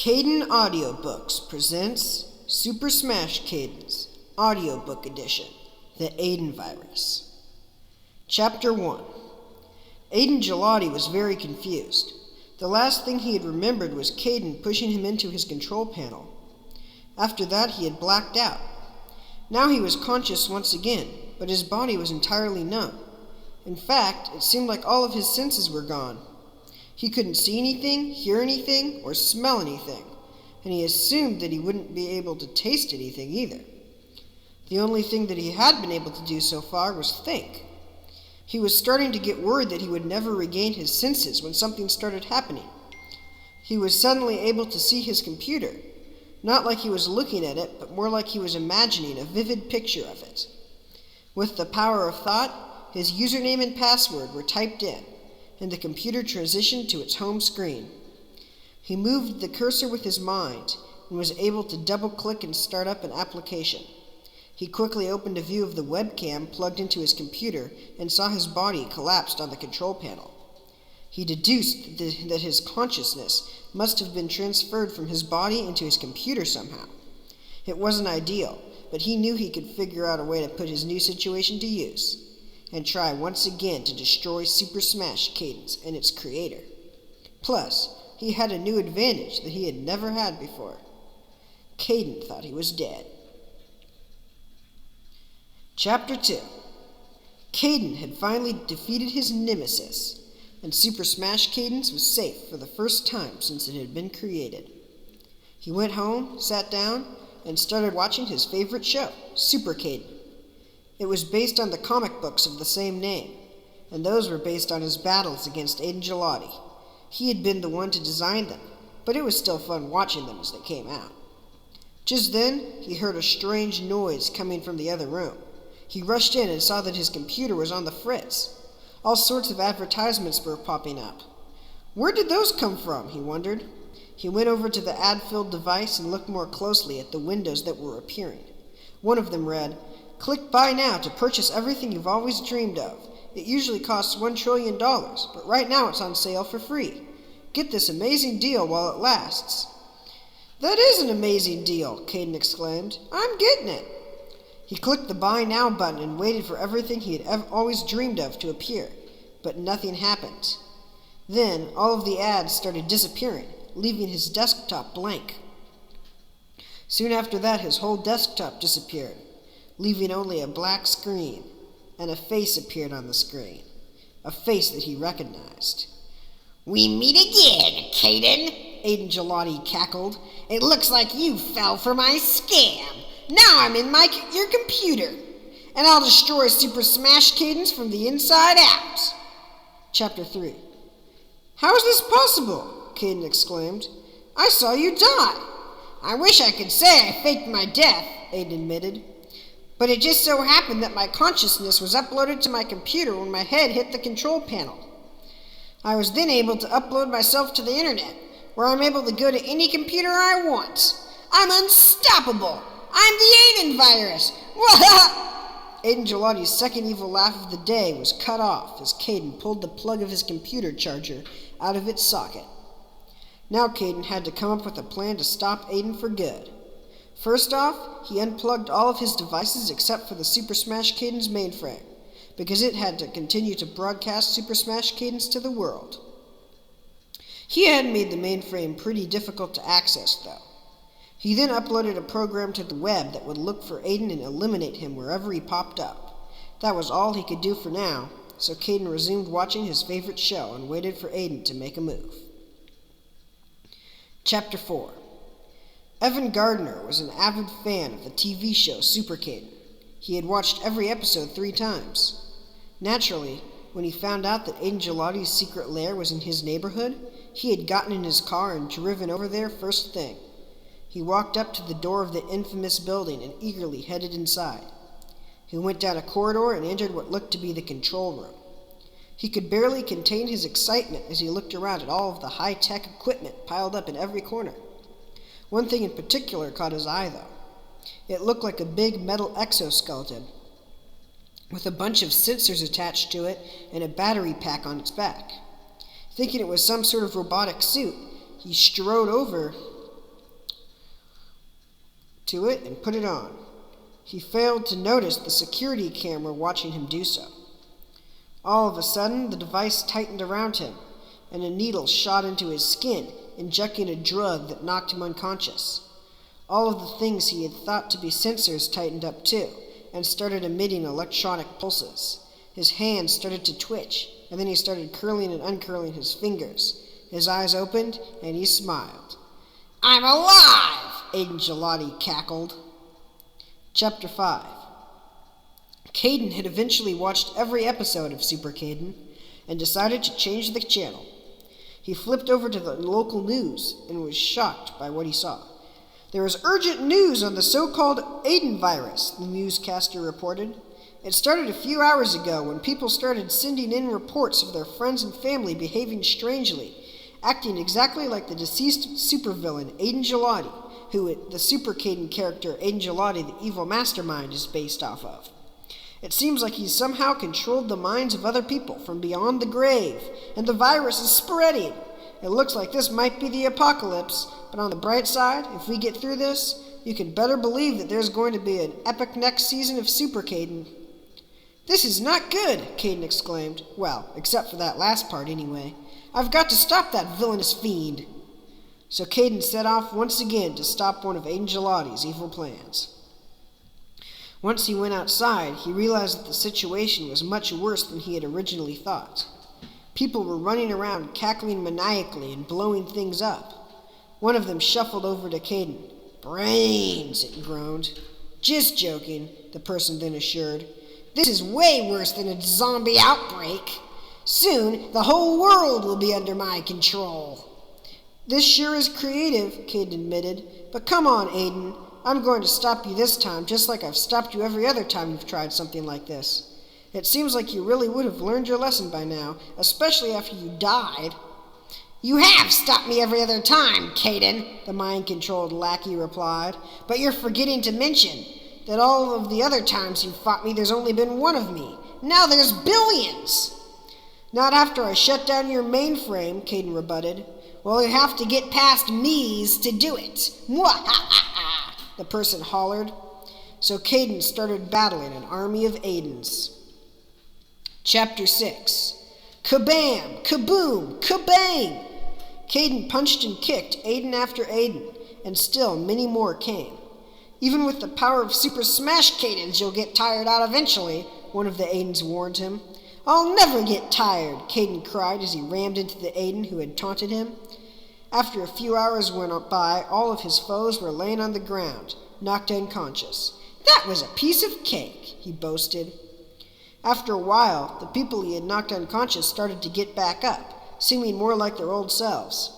Caden Audiobooks presents Super Smash Cadens, Audiobook Edition, The Aidan Virus. Chapter 1. Aidan Gelati was very confused. The last thing he had remembered was Caden pushing him into his control panel. After that, he had blacked out. Now he was conscious once again, but his body was entirely numb. In fact, it seemed like all of his senses were gone. He couldn't see anything, hear anything, or smell anything, and he assumed that he wouldn't be able to taste anything either. The only thing that he had been able to do so far was think. He was starting to get worried that he would never regain his senses when something started happening. He was suddenly able to see his computer, not like he was looking at it, but more like he was imagining a vivid picture of it. With the power of thought, his username and password were typed in, and the computer transitioned to its home screen. He moved the cursor with his mind and was able to double-click and start up an application. He quickly opened a view of the webcam plugged into his computer and saw his body collapsed on the control panel. He deduced that his consciousness must have been transferred from his body into his computer somehow. It wasn't ideal, but he knew he could figure out a way to put his new situation to use and try once again to destroy Super Smash Cadens and its creator. Plus, he had a new advantage that he had never had before. Caden thought he was dead. Chapter 2. Caden had finally defeated his nemesis, and Super Smash Cadens was safe for the first time since it had been created. He went home, sat down, and started watching his favorite show, Super Caden. It was based on the comic books of the same name, and those were based on his battles against Aidan Gelati. He had been the one to design them, but it was still fun watching them as they came out. Just then, he heard a strange noise coming from the other room. He rushed in and saw that his computer was on the fritz. All sorts of advertisements were popping up. Where did those come from, he wondered. He went over to the ad-filled device and looked more closely at the windows that were appearing. One of them read, "Click buy now to purchase everything you've always dreamed of. It usually costs $1 trillion, but right now it's on sale for free. Get this amazing deal while it lasts." "That is an amazing deal," Caden exclaimed. "I'm getting it." He clicked the buy now button and waited for everything he had always dreamed of to appear, but nothing happened. Then all of the ads started disappearing, leaving his desktop blank. Soon after that, his whole desktop disappeared, leaving only a black screen, and a face appeared on the screen, a face that he recognized. "We meet again, Caden," Aidan Gelati cackled. "It looks like you fell for my scam. Now I'm in your computer, and I'll destroy Super Smash Cadens from the inside out." Chapter 3. "How is this possible?" Caden exclaimed. "I saw you die." "I wish I could say I faked my death," Aidan admitted. "But it just so happened that my consciousness was uploaded to my computer when my head hit the control panel. I was then able to upload myself to the internet, where I'm able to go to any computer I want. I'm unstoppable. I'm the Aidan virus. Aidan Gelati's second evil laugh of the day was cut off as Caden pulled the plug of his computer charger out of its socket. Now Caden had to come up with a plan to stop Aidan for good. First off, he unplugged all of his devices except for the Super Smash Cadens mainframe, because it had to continue to broadcast Super Smash Cadens to the world. He had made the mainframe pretty difficult to access, though. He then uploaded a program to the web that would look for Aidan and eliminate him wherever he popped up. That was all he could do for now, so Caden resumed watching his favorite show and waited for Aidan to make a move. Chapter 4. Evan Gardner was an avid fan of the TV show Super Caden. He had watched every episode 3 times. Naturally, when he found out that Aidan Gelati's secret lair was in his neighborhood, he had gotten in his car and driven over there first thing. He walked up to the door of the infamous building and eagerly headed inside. He went down a corridor and entered what looked to be the control room. He could barely contain his excitement as he looked around at all of the high-tech equipment piled up in every corner. One thing in particular caught his eye, though. It looked like a big metal exoskeleton with a bunch of sensors attached to it and a battery pack on its back. Thinking it was some sort of robotic suit, he strode over to it and put it on. He failed to notice the security camera watching him do so. All of a sudden, the device tightened around him, and a needle shot into his skin, injecting a drug that knocked him unconscious. All of the things he had thought to be sensors tightened up too, and started emitting electronic pulses. His hands started to twitch, and then he started curling and uncurling his fingers. His eyes opened, and he smiled. "I'm alive!" Aidan Gelati cackled. Chapter 5. Cadden had eventually watched every episode of Super Cadden and decided to change the channel. He flipped over to the local news and was shocked by what he saw. There is urgent news on the so-called Aidan virus, the newscaster reported. It started a few hours ago when people started sending in reports of their friends and family behaving strangely, acting exactly like the deceased supervillain Aidan Gelati, who the Super Cadden character Aidan Gelati, the evil mastermind, is based off of. It seems like he's somehow controlled the minds of other people from beyond the grave, and the virus is spreading. It looks like this might be the apocalypse, but on the bright side, if we get through this, you can better believe that there's going to be an epic next season of Super Cadden. "This is not good," Cadden exclaimed. "Well, except for that last part anyway. I've got to stop that villainous fiend." So Cadden set off once again to stop one of Aidan Gelati's evil plans. Once he went outside, he realized that the situation was much worse than he had originally thought. People were running around, cackling maniacally and blowing things up. One of them shuffled over to Cadden. "Brains," it groaned. "Just joking," the person then assured. "This is way worse than a zombie outbreak. Soon, the whole world will be under my control." "This sure is creative," Cadden admitted. "But come on, Aidan. I'm going to stop you this time, just like I've stopped you every other time you've tried something like this. It seems like you really would have learned your lesson by now, especially after you died." "You have stopped me every other time, Cadden," the mind-controlled lackey replied. "But you're forgetting to mention that all of the other times you've fought me, there's only been one of me. Now there's billions." "Not after I shut down your mainframe," Cadden rebutted. "Well, you have to get past me's to do it. Mwahaha!" the person hollered. So Cadden started battling an army of Aidans. Chapter 6. Kabam! Kaboom! Kabang! Cadden punched and kicked Aidan after Aidan, and still many more came. "Even with the power of Super Smash Cadens, you'll get tired out eventually," one of the Aidans warned him. "I'll never get tired," Cadden cried as he rammed into the Aidan who had taunted him. After a few hours went by, all of his foes were laying on the ground, knocked unconscious. "That was a piece of cake," he boasted. After a while, the people he had knocked unconscious started to get back up, seeming more like their old selves.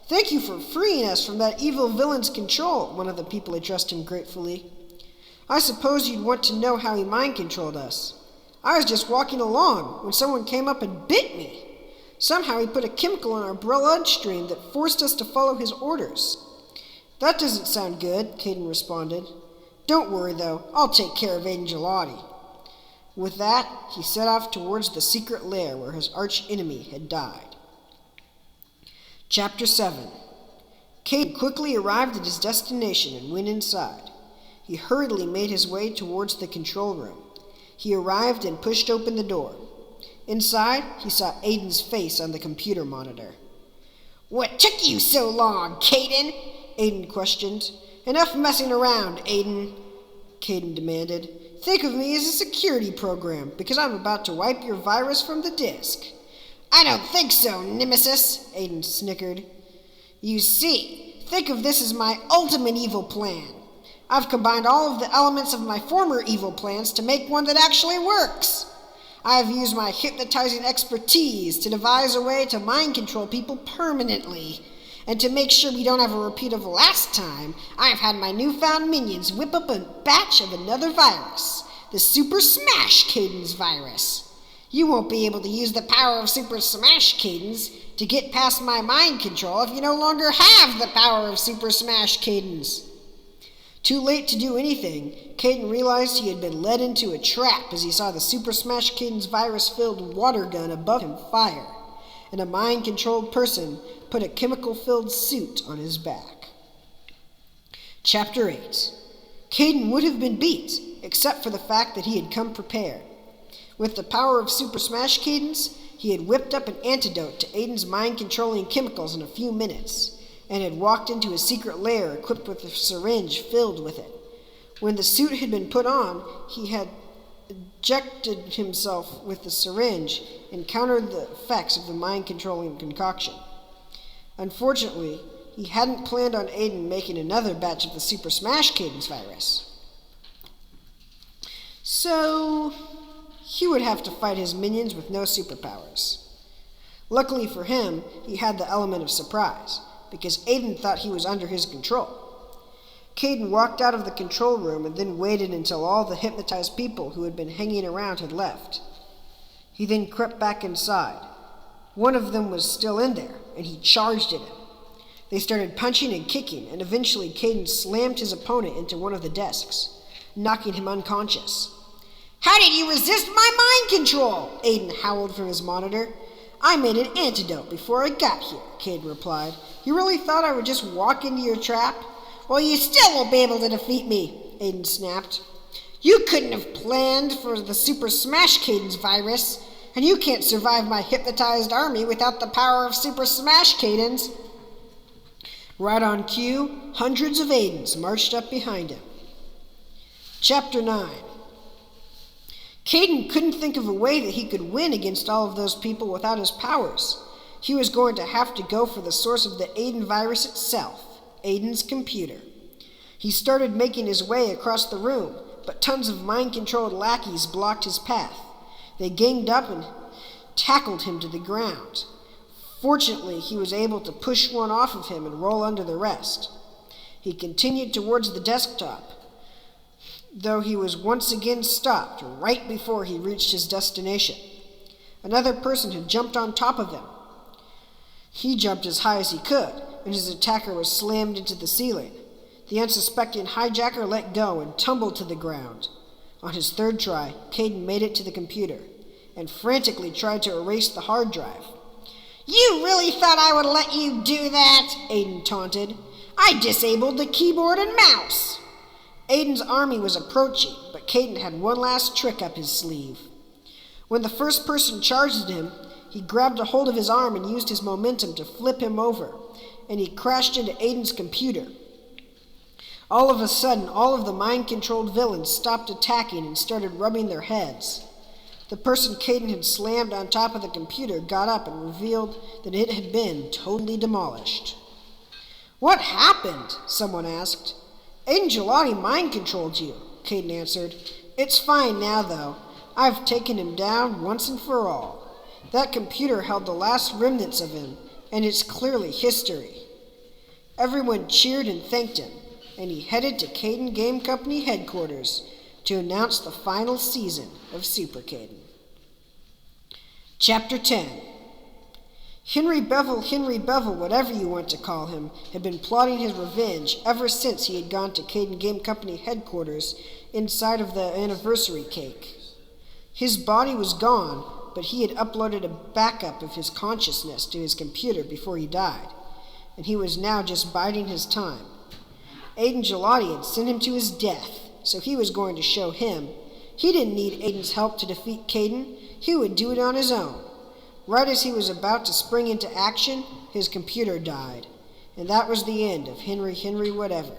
"Thank you for freeing us from that evil villain's control," one of the people addressed him gratefully. "I suppose you'd want to know how he mind-controlled us. I was just walking along when someone came up and bit me. Somehow he put a chemical in our bloodstream that forced us to follow his orders." "That doesn't sound good," Cadden responded. "Don't worry, though. I'll take care of Aidan Gelati." With that, he set off towards the secret lair where his arch-enemy had died. Chapter 7. Cadden quickly arrived at his destination and went inside. He hurriedly made his way towards the control room. He arrived and pushed open the door. Inside, he saw Aidan's face on the computer monitor. "What took you so long, Cadden?" Aidan questioned. "Enough messing around, Aidan," Cadden demanded. "Think of me as a security program, because I'm about to wipe your virus from the disk." "I don't think so, Nemesis," Aidan snickered. "You see, think of this as my ultimate evil plan. I've combined all of the elements of my former evil plans to make one that actually works. I've used my hypnotizing expertise to devise a way to mind control people permanently. And to make sure we don't have a repeat of last time, I've had my newfound minions whip up a batch of another virus, the Super Smash Cadens virus. You won't be able to use the power of Super Smash Cadens to get past my mind control if you no longer have the power of Super Smash Cadens." Too late to do anything, Cadden realized he had been led into a trap as he saw the Super Smash Cadens virus-filled water gun above him fire, and a mind-controlled person put a chemical-filled suit on his back. Chapter 8. Cadden would have been beat, except for the fact that he had come prepared. With the power of Super Smash Cadens, he had whipped up an antidote to Aidan's mind-controlling chemicals in a few minutes, and had walked into a secret lair equipped with a syringe filled with it. When the suit had been put on, he had injected himself with the syringe and countered the effects of the mind-controlling concoction. Unfortunately, he hadn't planned on Aidan making another batch of the Super Smash Cadens virus. So, he would have to fight his minions with no superpowers. Luckily for him, he had the element of surprise, because Aidan thought he was under his control. Cadden walked out of the control room and then waited until all the hypnotized people who had been hanging around had left. He then crept back inside. One of them was still in there, and he charged at him. They started punching and kicking, and eventually Cadden slammed his opponent into one of the desks, knocking him unconscious. "How did you resist my mind control?" Aidan howled from his monitor. "I made an antidote before I got here," Cadden replied. "You really thought I would just walk into your trap?" "Well, you still won't be able to defeat me," Aidan snapped. "You couldn't have planned for the Super Smash Cadens virus, and you can't survive my hypnotized army without the power of Super Smash Cadens." Right on cue, hundreds of Aidans marched up behind him. Chapter 9. Cadden couldn't think of a way that he could win against all of those people without his powers. He was going to have to go for the source of the Aidan virus itself, Aidan's computer. He started making his way across the room, but tons of mind-controlled lackeys blocked his path. They ganged up and tackled him to the ground. Fortunately, he was able to push one off of him and roll under the rest. He continued towards the desktop, though he was once again stopped right before he reached his destination. Another person had jumped on top of him. He jumped as high as he could, and his attacker was slammed into the ceiling. The unsuspecting hijacker let go and tumbled to the ground. On his third try, Cadden made it to the computer, and frantically tried to erase the hard drive. "You really thought I would let you do that?" Aidan taunted. "I disabled the keyboard and mouse." Aidan's army was approaching, but Cadden had one last trick up his sleeve. When the first person charged at him, he grabbed a hold of his arm and used his momentum to flip him over, and he crashed into Aidan's computer. All of a sudden, all of the mind-controlled villains stopped attacking and started rubbing their heads. The person Cadden had slammed on top of the computer got up and revealed that it had been totally demolished. "What happened?" someone asked. "Aidan Gelati mind-controlled you," Cadden answered. "It's fine now, though. I've taken him down once and for all. That computer held the last remnants of him, and it's clearly history." Everyone cheered and thanked him, and he headed to Cadden Game Company headquarters to announce the final season of Super Cadden. Chapter 10. Henry Bevel, whatever you want to call him, had been plotting his revenge ever since he had gone to Cadden Game Company headquarters inside of the anniversary cake. His body was gone, but he had uploaded a backup of his consciousness to his computer before he died, and he was now just biding his time. Aidan Gelati had sent him to his death, so he was going to show him. He didn't need Aidan's help to defeat Cadden. He would do it on his own. Right as he was about to spring into action, his computer died, and that was the end of Henry whatever.